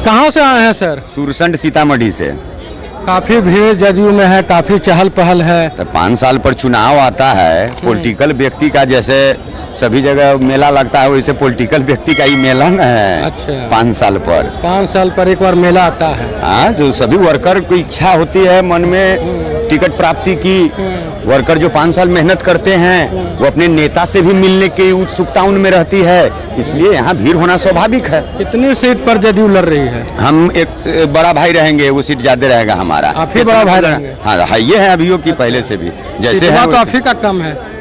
कहाँ से आए हैं सर? सुरसंड सीतामढ़ी से। काफी भीड़ जदयू में है, काफी चहल पहल है। तो 5 साल पर चुनाव आता है, पॉलिटिकल व्यक्ति का जैसे सभी जगह मेला लगता है वैसे पॉलिटिकल व्यक्ति का ही मेला न है। अच्छा। 5 साल पर 5 साल पर एक बार मेला आता है। हाँ, जो सभी वर्कर की इच्छा होती है मन में टिकट प्राप्ति की। वर्कर जो 5 साल मेहनत करते हैं वो अपने नेता से भी मिलने की उत्सुकता उनमें रहती है, इसलिए यहाँ भीड़ होना स्वाभाविक है। कितनी सीट पर जदयू लड़ रही है? हम एक बड़ा भाई रहेंगे, वो सीट ज्यादा रहेगा हमारा। आप ही बड़ा भाई रहेंगे? हाँ, ये है अभियोग की पहले से भी जैसे है। तो आप ही का कम है।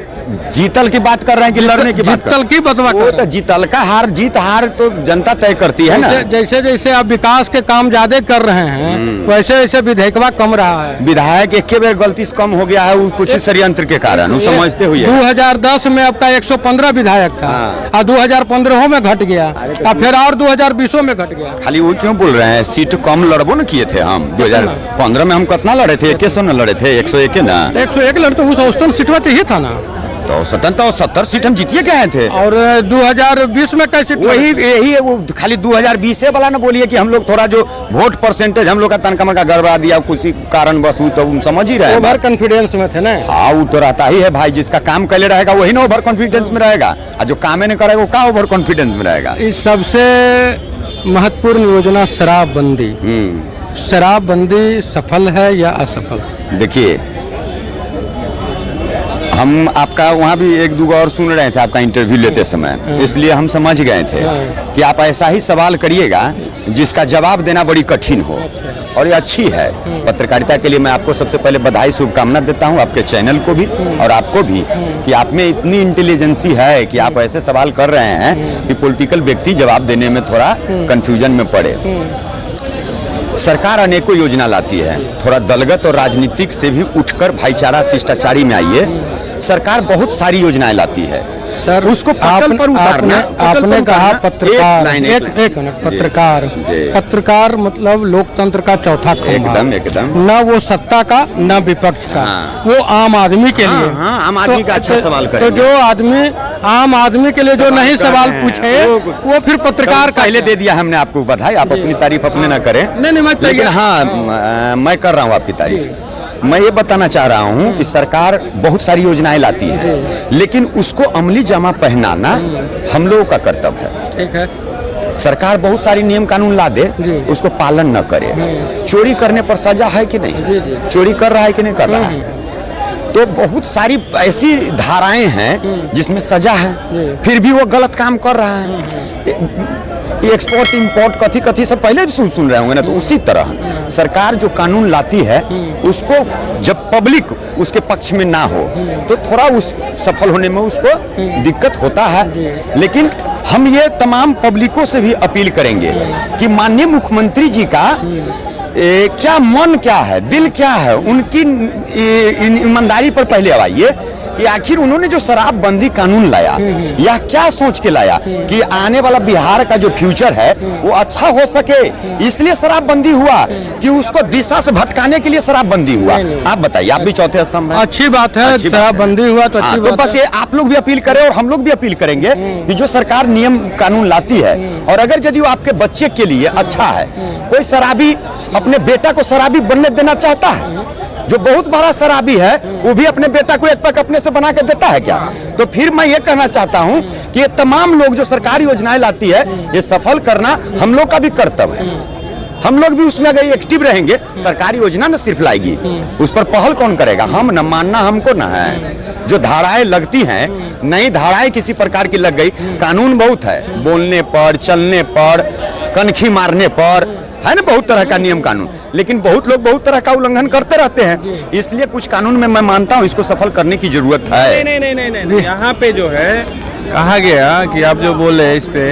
जीतल की बात कर रहे हैं कि लड़ने की बात? जीतल की बतवा वो तो जीतल का हार जीत हार तो जनता तय करती है ना। जैसे जैसे आप विकास के काम ज्यादा कर रहे हैं वैसे वैसे विधेयकवा कम रहा है। विधायक एक बेर गलती से कम हो गया है, वो कुछ षड्यंत्र के कारण समझते हुए। 2010 में आपका 115 विधायक था और 2015 में घट गया और फिर और 2020 में घट गया। खाली वो क्यों बोल रहे हैं? सीट कम लड़बो न किए थे हम। 2015 में हम कितना लड़े थे? 100 न लड़े थे? 101 ना? 101 लड़ते उस औसतन सीटवा चाहिए था ना। तो 70 सीट हम जीतिए गए थे। और 2020 में कैसे? वही यही वो खाली 2020 वाला ना बोलिए कि हम लोग थोड़ा जो वोट परसेंटेज हम लोग का तनका मनका गड़बड़ा दिया कुछ कारण बस, तो समझ ही रहे। ओवर कॉन्फिडेंस में थे ना। हाँ, वो तो रहता ही है भाई, जिसका काम कैले रहेगा वही ना ओवर कॉन्फिडेंस में रहेगा, और जो काम नहीं करेगा वो क्या ओवर कॉन्फिडेंस में रहेगा। इस सबसे महत्वपूर्ण योजना शराबबंदी। शराबबंदी सफल है या असफल? देखिए, हम आपका वहाँ भी 1-2 और सुन रहे थे आपका इंटरव्यू लेते समय, इसलिए हम समझ गए थे कि आप ऐसा ही सवाल करिएगा जिसका जवाब देना बड़ी कठिन हो, और ये अच्छी है पत्रकारिता के लिए। मैं आपको सबसे पहले बधाई शुभकामना देता हूँ, आपके चैनल को भी और आपको भी, कि आप में इतनी इंटेलिजेंसी है कि आप ऐसे सवाल कर रहे हैं कि पॉलिटिकल व्यक्ति जवाब देने में थोड़ा कन्फ्यूजन में पड़े। सरकार अनेकों योजना लाती है, थोड़ा दलगत और राजनीतिक से भी उठकर भाईचारा शिष्टाचारी में आइए। सरकार बहुत सारी योजनाएं लाती है सर, उसको पटल पर उतारना। आपने कहा पत्रकार, एक मिनट, पत्रकार मतलब लोकतंत्र का चौथा खंभा। एकदम न वो सत्ता का न विपक्ष का। वो आम आदमी के लिए। आम आदमी का अच्छा सवाल करें। तो जो आदमी आम आदमी के लिए जो नहीं सवाल पूछे वो फिर पत्रकार पहले दे दिया हमने आपको बधाई। आप अपनी तारीफ अपने ना करें, लेकिन हाँ मैं कर रहा हूँ आपकी तारीफ। मैं ये बताना चाह रहा हूँ कि सरकार बहुत सारी योजनाएं लाती है, लेकिन उसको अमली जामा पहनाना हम लोगों का कर्तव्य है। ठीक है। सरकार बहुत सारी नियम कानून ला दे, उसको पालन न करे। चोरी करने पर सजा है कि नहीं? चोरी कर रहा है कि नहीं कर रहा है? तो बहुत सारी ऐसी धाराएं हैं जिसमें सजा है, फिर भी वो गलत काम कर रहा है। एक्सपोर्ट इंपोर्ट कथी से पहले भी सुन रहे होंगे ना। तो उसी तरह सरकार जो कानून लाती है उसको जब पब्लिक उसके पक्ष में ना हो तो थोड़ा उस सफल होने में उसको दिक्कत होता है। लेकिन हम ये तमाम पब्लिकों से भी अपील करेंगे कि माननीय मुख्यमंत्री जी का क्या मन क्या है, दिल क्या है, उनकी ईमानदारी पर पहले आइए कि आखिर उन्होंने जो शराबबंदी कानून लाया यह क्या सोच के लाया कि आने वाला बिहार का जो फ्यूचर है वो अच्छा हो सके, इसलिए शराबबंदी हुआ कि उसको दिशा से भटकाने के लिए शराबबंदी हुआ? आप बताइए, आप भी चौथे स्तंभ में। अच्छी बात है, शराबबंदी हुआ तो अच्छी बात है। तो बस ये आप लोग भी अपील करें और हम लोग भी अपील करेंगे कि जो सरकार नियम कानून लाती है, और अगर यदि वो आपके बच्चे के लिए अच्छा है, कोई शराबी अपने बेटा को शराबी बनने देना चाहता है, जो बहुत बड़ा शराबी है वो भी अपने बेटा को एक पैक अपने से बना के देता है क्या? तो फिर मैं ये कहना चाहता हूँ कि ये तमाम लोग जो सरकारी योजनाएं लाती है ये सफल करना हम लोग का भी कर्तव्य है। हम लोग भी उसमें अगर एक्टिव रहेंगे, सरकारी योजना न सिर्फ लाएगी, उस पर पहल कौन करेगा? हम न, मानना हमको न है। जो धाराएं लगती हैं, नई धाराएं किसी प्रकार की लग गई, कानून बहुत है, बोलने पर, चलने पर, कनखी मारने पर, है ना, बहुत तरह का नियम कानून, लेकिन बहुत लोग बहुत तरह का उल्लंघन करते रहते हैं। इसलिए कुछ कानून में मैं मानता हूँ इसको सफल करने की जरूरत है। नहीं, यहाँ पे जो है कहा गया कि आप जो बोले इस पे,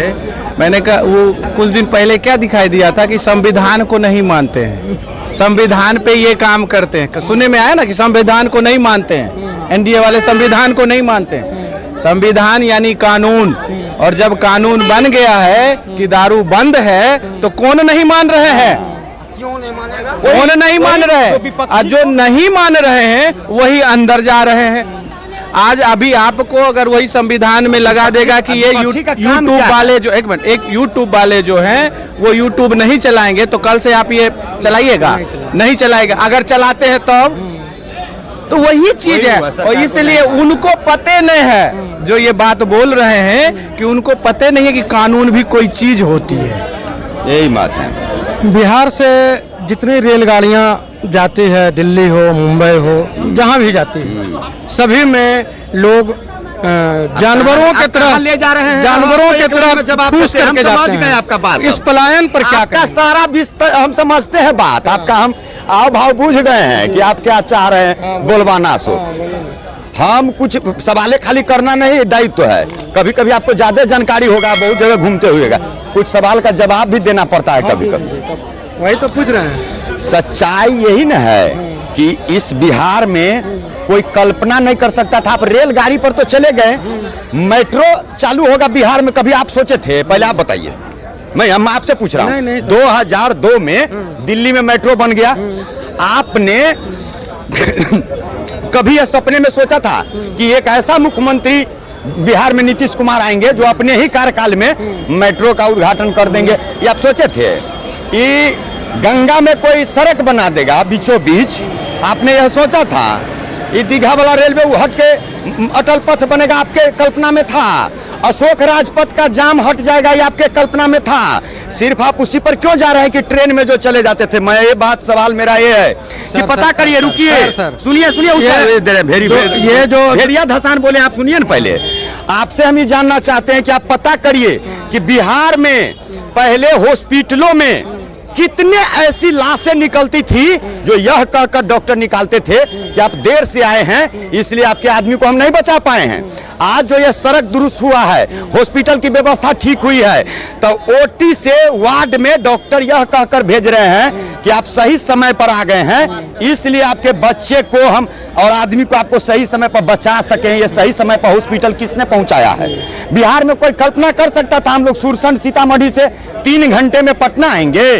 मैंने कहा वो कुछ दिन पहले क्या दिखाई दिया था कि संविधान को नहीं मानते हैं, संविधान पे ये काम करते हैं। सुनने में आया ना कि संविधान को नहीं मानते हैं, एनडीए वाले संविधान को नहीं मानते हैं। संविधान यानी कानून, और जब कानून बन गया है कि दारू बंद है तो कौन नहीं मान रहे हैं? कौन नहीं मान रहे हैं? और जो नहीं मान रहे हैं वही अंदर जा रहे हैं। आज अभी आपको अगर वही संविधान में लगा देगा कि ये विपक्षी का काम यूट्यूब क्या है? वाले जो एक यूट्यूब वाले जो हैं वो यूट्यूब नहीं चलाएंगे तो कल से आप ये चलाइएगा नहीं चलाएगा। अगर चलाते हैं तो वही चीज है। और इसलिए उनको पते नहीं है जो ये बात बोल रहे हैं कि उनको पते नहीं है कि कानून भी कोई चीज होती है। यही बात है। बिहार से जितनी रेलगाड़ियां जाती है, दिल्ली हो, मुंबई हो, जहां भी जाती है, सभी में लोग जानवरों के तरह ले जा रहे हैं, जानवरों के तरह जवाब ठूस देते हैं। हम करके जाते समझ गए हैं। आपका बात। इस पलायन पर क्या आपका करें? सारा विस्तार हम समझते हैं बात आपका, हम आओ भाव बूझ गए हैं कि आप क्या चाह रहे हैं बोलवाना सो। हम कुछ सवाले खाली करना नहीं दायित्व है। कभी कभी आपको ज्यादा जानकारी होगा, बहुत जगह घूमते हुएगा, कुछ सवाल का जवाब भी देना पड़ता है कभी कभी। वही तो पूछ रहे हैं। सच्चाई यही न है कि इस बिहार में कोई कल्पना नहीं कर सकता था। आप रेलगाड़ी पर तो चले गए, मेट्रो चालू होगा बिहार में, कभी आप सोचे थे? पहले आप बताइए, हम आपसे पूछ रहा हूँ। 2002 में दिल्ली में मेट्रो बन गया। आपने कभी यह सपने में सोचा था कि एक ऐसा मुख्यमंत्री बिहार में नीतीश कुमार आएंगे जो अपने ही कार्यकाल में मेट्रो का उद्घाटन कर देंगे? ये आप सोचे थे? ये गंगा में कोई सड़क बना देगा बीचों बीच, आपने यह सोचा था? ये दीघा वाला रेलवे हट के अटल पथ बनेगा, आपके कल्पना में था? अशोक राजपथ का जाम हट जाएगा, ये आपके कल्पना में था? सिर्फ आप उसी पर क्यों जा रहे हैं कि ट्रेन में जो चले जाते थे? मैं ये बात सवाल मेरा ये है कि पता करिए, रुकिए, सुनिए ये जो भेड़िया धसान बोले, आप सुनिए ना पहले। आपसे हम ये जानना चाहते हैं कि आप पता करिए कि बिहार में पहले हॉस्पिटलों में कितने ऐसी लाशें निकलती थी जो यह कहकर डॉक्टर निकालते थे कि आप देर से आए हैं इसलिए आपके आदमी को हम नहीं बचा पाए हैं। आज जो यह सड़क दुरुस्त हुआ है, हॉस्पिटल की व्यवस्था ठीक हुई है, तो ओटी से वार्ड में डॉक्टर यह कहकर भेज रहे हैं कि आप सही समय पर आ गए हैं, इसलिए आपके बच्चे को हम और आदमी को आपको सही समय पर बचा सकें। ये सही समय पर हॉस्पिटल किसने पहुंचाया है? बिहार में कोई कल्पना कर सकता था हम लोग सुरसंड सीतामढ़ी से 3 घंटे में पटना आएंगे?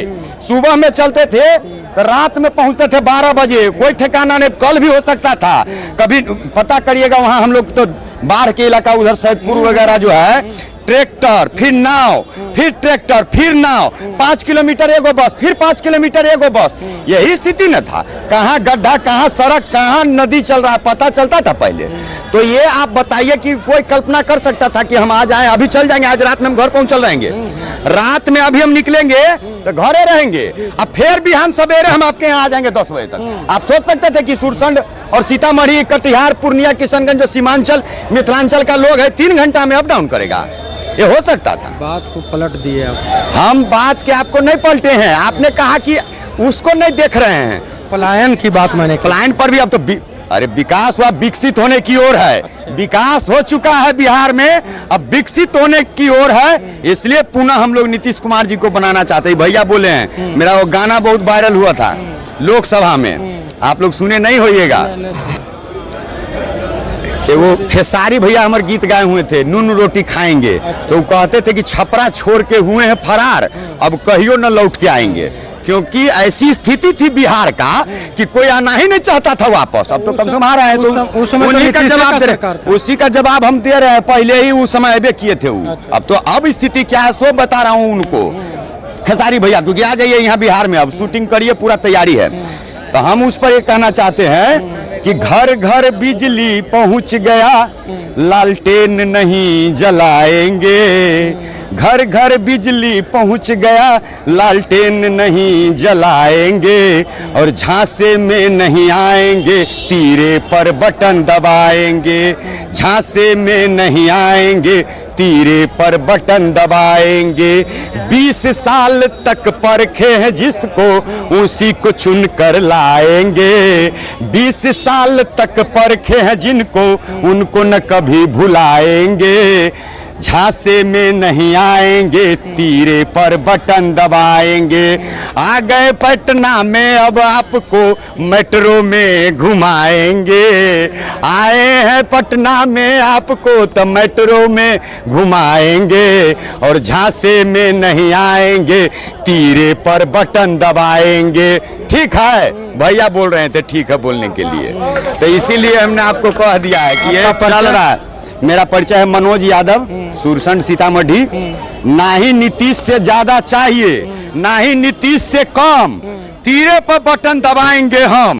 सुबह में चलते थे तो रात में पहुंचते थे 12 बजे, कोई ठिकाना नहीं। कल भी हो सकता था, कभी पता करिएगा। वहां हम लोग तो बाढ़ के इलाका उधर सैदपुर वगैरह जो है, ट्रैक्टर फिर नाव फिर ट्रैक्टर फिर नाव, 5 किलोमीटर एगो बस, फिर 5 किलोमीटर एगो बस, यही स्थिति न था? कहाँ गड्ढा, कहाँ सड़क, कहाँ नदी चल रहा है पता चलता था पहले? तो ये आप बताइए कि कोई कल्पना कर सकता था कि हम आज आए, अभी चल जाएंगे, आज रात में हम घर पहुंचल रहेंगे, रात में अभी हम निकलेंगे तो घरे रहेंगे, अब फिर बिहान सवेरे हम आपके यहाँ आ जाएंगे 10 बजे तक? आप सोच सकते थे कि सुरसंड और सीतामढ़ी, कटिहार, पूर्णिया, किशनगंज जो सीमांचल मिथिलांचल का लोग है 3 घंटा में अप डाउन करेगा? ये हो सकता था? बात को पलट दिए आप। हम बात के आपको नहीं पलटे हैं, आपने कहा कि उसको नहीं देख रहे हैं। पलायन की बात मैंने, पलायन पर भी अब तो अरे विकास हुआ, विकसित होने की ओर है। विकास हो चुका है बिहार में, अब विकसित होने की ओर है, इसलिए पुनः हम लोग नीतीश कुमार जी को बनाना चाहते हैं। भैया बोले हैं, मेरा वो गाना बहुत वायरल हुआ था लोकसभा में, आप लोग सुने नहीं होइएगा। वो खेसारी भैया हमारे गीत गाए हुए थे, नून रोटी खाएंगे, तो वो कहते थे कि छपरा छोड़ के हुए हैं फरार, अब कहियो न लौट के आएंगे। क्योंकि ऐसी स्थिति थी बिहार का कि कोई आना ही नहीं चाहता था वापस। अब तो कम से कम आ रहा है, तो उन्हीं का जवाब दे रहे, उसी का जवाब हम दे रहे हैं। पहले ही उस समय अबे किए थे वो। अब तो अब स्थिति क्या है सो बता रहा हूँ उनको, खेसारी भैया, क्योंकि आ जाइए यहाँ बिहार में, अब शूटिंग करिए, पूरा तैयारी है। तो हम उस पर ये कहना चाहते हैं कि घर घर बिजली पहुंच गया, लालटेन नहीं जलाएंगे। घर घर बिजली पहुंच गया, लालटेन नहीं जलाएंगे। और झांसे में नहीं आएंगे, तीरे पर बटन दबाएंगे। झांसे में नहीं आएंगे, तीरे पर बटन दबाएंगे। 20 साल तक परखे हैं जिसको, उसी को चुन कर लाएंगे। 20 साल तक परखे हैं जिनको, उनको न कभी भुलाएंगे। झांसे में नहीं आएंगे, तीरे पर बटन दबाएंगे। आ गए पटना में, अब आपको मेट्रो में घुमाएंगे। आए हैं पटना में, आपको तो मेट्रो में घुमाएंगे। और झांसे में नहीं आएंगे, तीरे पर बटन दबाएंगे। ठीक है, भैया बोल रहे थे ठीक है बोलने के लिए, तो इसीलिए हमने आपको कह दिया है कि ये चल रहा है। मेरा परिचय है मनोज यादव, सुरसंड सीतामढ़ी। ना ही नीतीश से ज्यादा चाहिए, ना ही नीतीश से कम, तीरे पर बटन दबाएंगे हम।